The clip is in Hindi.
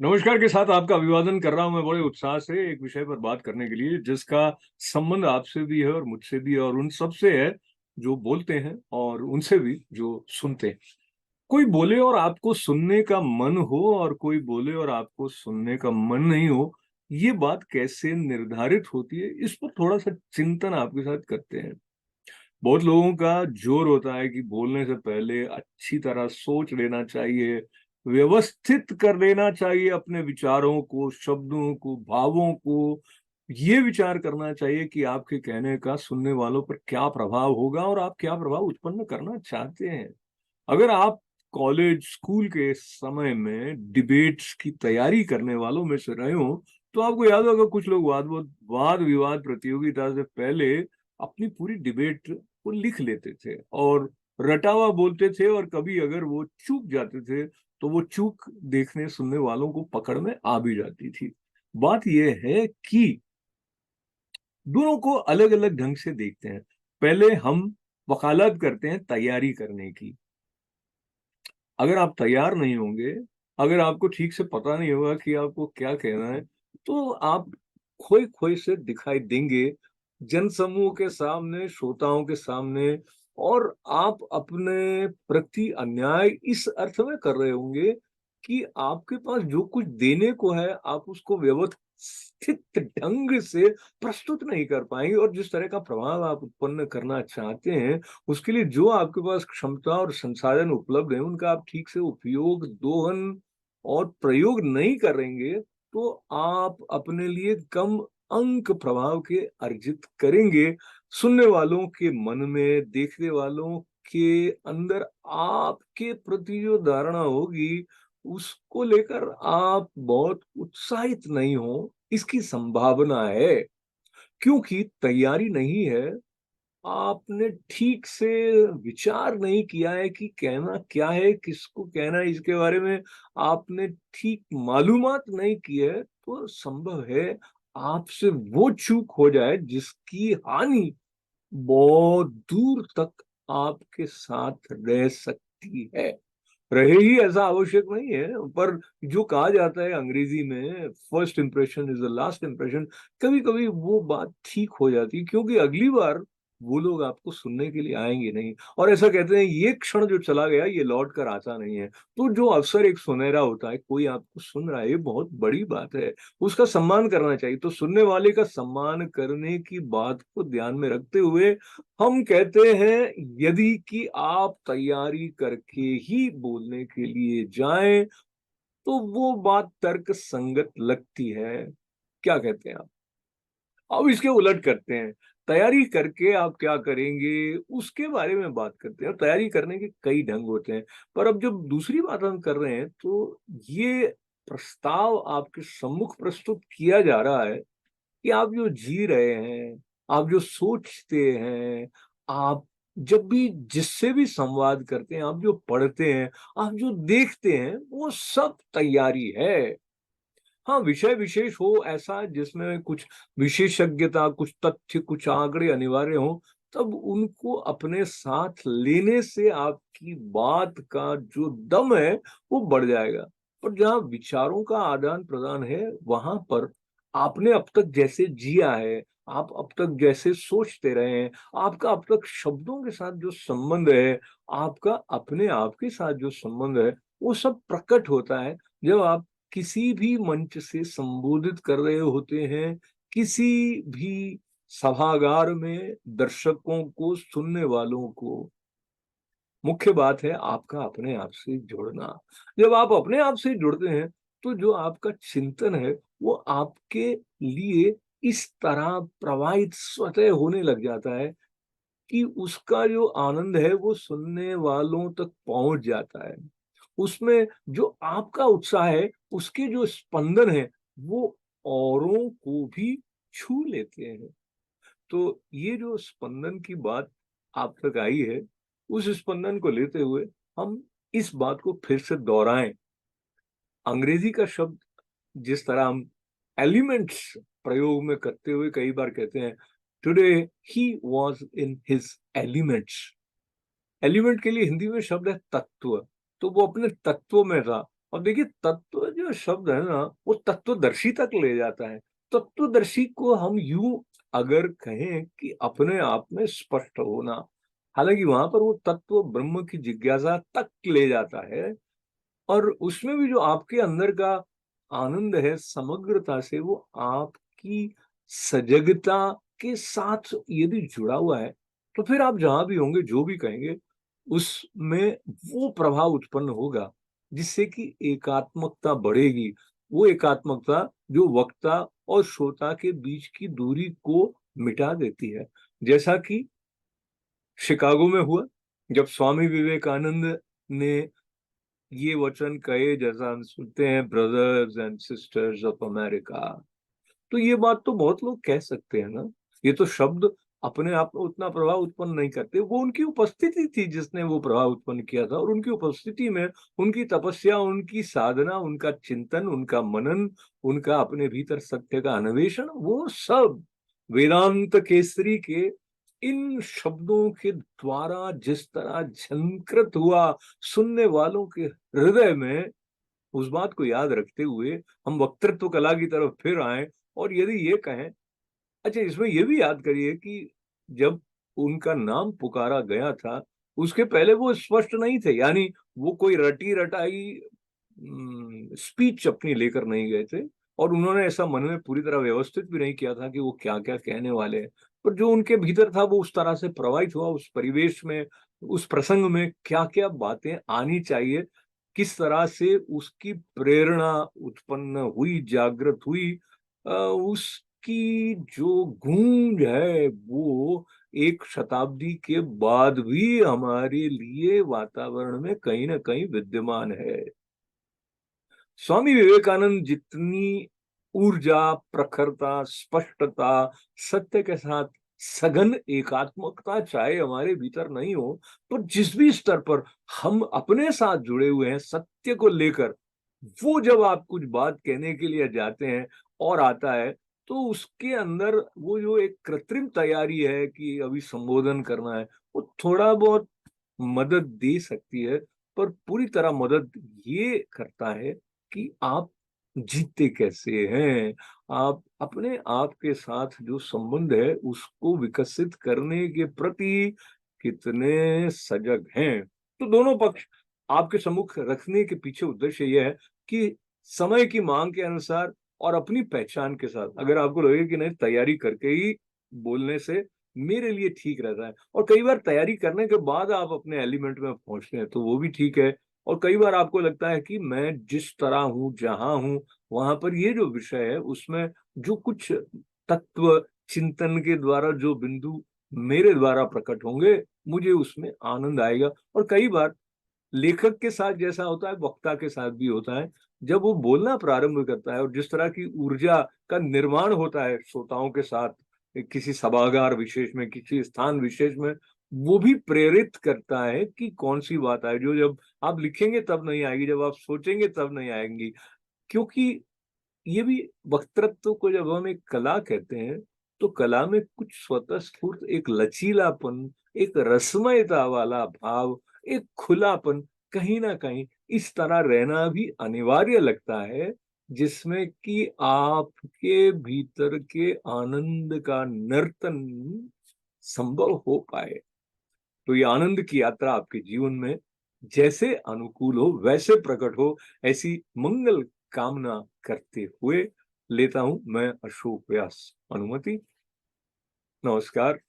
नमस्कार के साथ आपका अभिवादन कर रहा हूं मैं बड़े उत्साह से एक विषय पर बात करने के लिए जिसका संबंध आपसे भी है और मुझसे भी है और उन सबसे है जो बोलते हैं और उनसे भी जो सुनते हैं। कोई बोले और आपको सुनने का मन हो और कोई बोले और आपको सुनने का मन नहीं हो, ये बात कैसे निर्धारित होती है, इस पर थोड़ा सा चिंतन आपके साथ करते हैं। बहुत लोगों का जोर होता है कि बोलने से पहले अच्छी तरह सोच लेना चाहिए, व्यवस्थित कर लेना चाहिए अपने विचारों को, शब्दों को, भावों को। ये विचार करना चाहिए कि आपके कहने का सुनने वालों पर क्या प्रभाव होगा और आप क्या प्रभाव उत्पन्न करना चाहते हैं। अगर आप कॉलेज, स्कूल के समय में डिबेट्स की तैयारी करने वालों में से रहे हो, तो आपको याद होगा कुछ लोग वाद विवाद प्रतियोगिता से पहले अपनी पूरी डिबेट को लिख लेते थे और रटा हुआ बोलते थे और कभी अगर वो चूक जाते थे तो वो चूक देखने सुनने वालों को पकड़ में आ भी जाती थी। बात यह है कि दोनों को अलग अलग ढंग से देखते हैं। पहले हम वकालत करते हैं तैयारी करने की। अगर आप तैयार नहीं होंगे, अगर आपको ठीक से पता नहीं होगा कि आपको क्या कहना है, तो आप खोए-खोए से दिखाई देंगे जनसमूह के सामने, श्रोताओं के सामने। और आप अपने प्रति अन्याय इस अर्थ में कर रहे होंगे कि आपके पास जो कुछ देने को है, आप उसको व्यवस्थित ढंग से प्रस्तुत नहीं कर पाएँगे और जिस तरह का प्रभाव आप उत्पन्न करना चाहते हैं, उसके लिए जो आपके पास क्षमता और संसाधन उपलब्ध है, उनका आप ठीक से उपयोग, दोहन और प्रयोग नहीं करेंगे, तो आप अपने लिए कम अंक प्रभाव के अर्जित करेंगे। सुनने वालों के मन में, देखने वालों के अंदर आपके प्रति जो धारणा होगी, उसको लेकर आप बहुत उत्साहित नहीं हो, इसकी संभावना है। क्योंकि तैयारी नहीं है, आपने ठीक से विचार नहीं किया है कि कहना क्या है, किसको कहना है, इसके बारे में आपने ठीक मालूमात नहीं की है, तो संभव है आपसे वो चूक हो जाए जिसकी हानि बहुत दूर तक आपके साथ रह सकती है। रहे ही ऐसा आवश्यक नहीं है, पर जो कहा जाता है अंग्रेजी में first impression is the last impression, कभी-कभी वो बात ठीक हो जाती है क्योंकि अगली बार वो लोग आपको सुनने के लिए आएँगे नहीं। और ऐसा कहते हैं ये क्षण जो चला गया ये लौट कर आता नहीं है। तो जो अवसर एक सुनहरा होता है, कोई आपको सुन रहा है, ये बहुत बड़ी बात है। उसका सम्मान करना चाहिए। तो सुनने वाले का सम्मान करने की बात को ध्यान में रखते हुए हम कहते हैं यदि कि आप तैयारी करके ही बोलने के लिए जाएं तो वो बात तर्क संगत लगती है। क्या कहते हैं आप? अब इसके उलट करते हैं। तैयारी करके आप क्या करेंगे उसके बारे में बात करते हैं। और तैयारी करने के कई ढंग होते हैं, पर अब जब दूसरी बात हम कर रहे हैं तो ये प्रस्ताव आपके सम्मुख प्रस्तुत किया जा रहा है कि आप जो जी रहे हैं, आप जो सोचते हैं, आप जब भी जिससे भी संवाद करते हैं, आप जो पढ़ते हैं, आप जो देखते हैं, वो सब तैयारी है। हाँ, विषय विशेष हो ऐसा जिसमें कुछ विशेषज्ञता, कुछ तथ्य, कुछ आंकड़े अनिवार्य हों, तब उनको अपने साथ लेने से आपकी बात का जो दम है, वो बढ़ जाएगा। और जहाँ विचारों का आदान-प्रदान है, वहाँ पर आपने अब तक जैसे जिया है, आप अब तक जैसे सोचते रहे हैं, आपका अब तक शब्दों के साथ जो संबंध है, आपका अपने आप के साथ जो संबंध है, वो सब प्रकट होता है जब आप किसी भी मंच से संबोधित कर रहे होते हैं, किसी भी सभागार में दर्शकों को, सुनने वालों को। मुख्य बात है आपका अपने आप से जुड़ना। जब आप अपने आप से जुड़ते हैं, तो जो आपका चिंतन है, वो आपके लिए इस तरह प्रवाहित स्वतः होने लग जाता है कि उसका जो आनंद है, वो सुनने वालों तक पहुँच जाता है। उसमें जो आपका उत्साह है, उसके जो स्पंदन हैं, वो औरों को भी छू लेते हैं। तो ये जो स्पंदन की बात आप तक आई है, उस स्पंदन को लेते हुए हम इस बात को फिर से दोहराएँ। अंग्रेजी का शब्द जिस तरह हम एलिमेंट्स प्रयोग में करते हुए कई बार कहते हैं, today he was in his elements. Element के लिए हिंदी में शब्द है तत्व। तो वो अपने तत्व में था। और देखिए तत्व जो शब्द है ना, वो तत्वदर्शी तक ले जाता है। तत्वदर्शी को हम यूं अगर कहें कि अपने आप में स्पष्ट होना, हालांकि वहां पर वो तत्व ब्रह्म की जिज्ञासा तक ले जाता है। और उसमें भी जो आपके अंदर का आनंद है समग्रता से, वो आपकी सजगता के साथ यदि जुड़ा हुआ है, तो फिर आप जहां भी होंगे जो भी कहेंगे उसमें वो प्रभाव उत्पन्न होगा, जिससे कि एकात्मकता बढ़ेगी। वो एकात्मकता जो वक्ता और श्रोता के बीच की दूरी को मिटा देती है। जैसा कि शिकागो में हुआ, जब स्वामी विवेकानंद ने ये वचन कहे, जैसा हम सुनते हैं, brothers and sisters of America, तो ये बात तो बहुत लोग कह सकते हैं ना। ये तो शब्द अपने आप में उतना प्रभाव उत्पन्न नहीं करते, वो उनकी उपस्थिति थी जिसने वो प्रभाव उत्पन्न किया था। और उनकी उपस्थिति में उनकी तपस्या, उनकी साधना, उनका चिंतन, उनका मनन, उनका अपने भीतर सत्य का अन्वेषण, वो सब वेदांत केसरी के इन शब्दों के द्वारा जिस तरह झंकृत हुआ सुनने वालों के हृदय में, उस बात को याद रखते हुए हम वक्तृत्व कला की तरफ फिर आए। और यदि ये कहें, अच्छा इसमें ये भी याद करिए कि जब उनका नाम पुकारा गया था, उसके पहले वो स्पष्ट नहीं थे, यानी वो कोई रटी रटाई स्पीच अपनी लेकर नहीं गए थे। और उन्होंने ऐसा मन में पूरी तरह व्यवस्थित भी नहीं किया था कि वो क्या क्या कहने वाले हैं। पर जो उनके भीतर था वो उस तरह से प्रवाहित हुआ, उस परिवेश में, उस प्रसंग में क्या क्या बातें आनी चाहिए, किस तरह से उसकी प्रेरणा उत्पन्न हुई, जागृत हुई, उसकी जो गूंज है वो एक शताब्दी के बाद भी हमारे लिए वातावरण में कहीं ना कहीं विद्यमान है। स्वामी विवेकानंद जितनी ऊर्जा, प्रखरता, स्पष्टता, सत्य के साथ सघन एकात्मकता चाहे हमारे भीतर नहीं हो, पर जिस भी स्तर पर हम अपने साथ जुड़े हुए हैं सत्य को लेकर, वो जब आप कुछ बात कहने के लिए जाते हैं और आता है, तो उसके अंदर वो जो एक कृत्रिम तैयारी है कि अभी संबोधन करना है, वो थोड़ा बहुत मदद दे सकती है। पर पूरी तरह मदद ये करता है कि आप जीते कैसे हैं, आप अपने आप के साथ जो संबंध है उसको विकसित करने के प्रति कितने सजग हैं। तो दोनों पक्ष आपके सम्मुख रखने के पीछे उद्देश्य यह है कि समय की मांग के अनुसार और अपनी पहचान के साथ, अगर आपको लगे कि नहीं तैयारी करके ही बोलने से मेरे लिए ठीक रहता है, और कई बार तैयारी करने के बाद आप अपने एलिमेंट में पहुंचते हैं तो वो भी ठीक है। और कई बार आपको लगता है कि मैं जिस तरह हूं, जहां हूं, वहां पर ये जो विषय है उसमें जो कुछ तत्व चिंतन के द्वारा जो बिंदु मेरे द्वारा प्रकट होंगे, मुझे उसमें आनंद आएगा। और कई बार लेखक के साथ जैसा होता है, वक्ता के साथ भी होता है, जब वो बोलना प्रारंभ करता है और जिस तरह की ऊर्जा का निर्माण होता है श्रोताओं के साथ, किसी सभागार विशेष में, किसी स्थान विशेष में, वो भी प्रेरित करता है कि कौन सी बात आए, जो जब आप लिखेंगे तब नहीं आएगी, जब आप सोचेंगे तब नहीं आएंगी। क्योंकि ये भी वक्तृत्व को जब हम एक कला कहते हैं, तो कला में कुछ स्वतः स्फूर्त एक लचीलापन, एक रसमयता वाला भाव, एक खुलापन कहीं ना कहीं इस तरह रहना भी अनिवार्य लगता है, जिसमें कि आपके भीतर के आनंद का नर्तन संभव हो पाए। तो ये आनंद की यात्रा आपके जीवन में जैसे अनुकूल हो वैसे प्रकट हो, ऐसी मंगल कामना करते हुए लेता हूं मैं अशोक व्यास अनुमति। नमस्कार।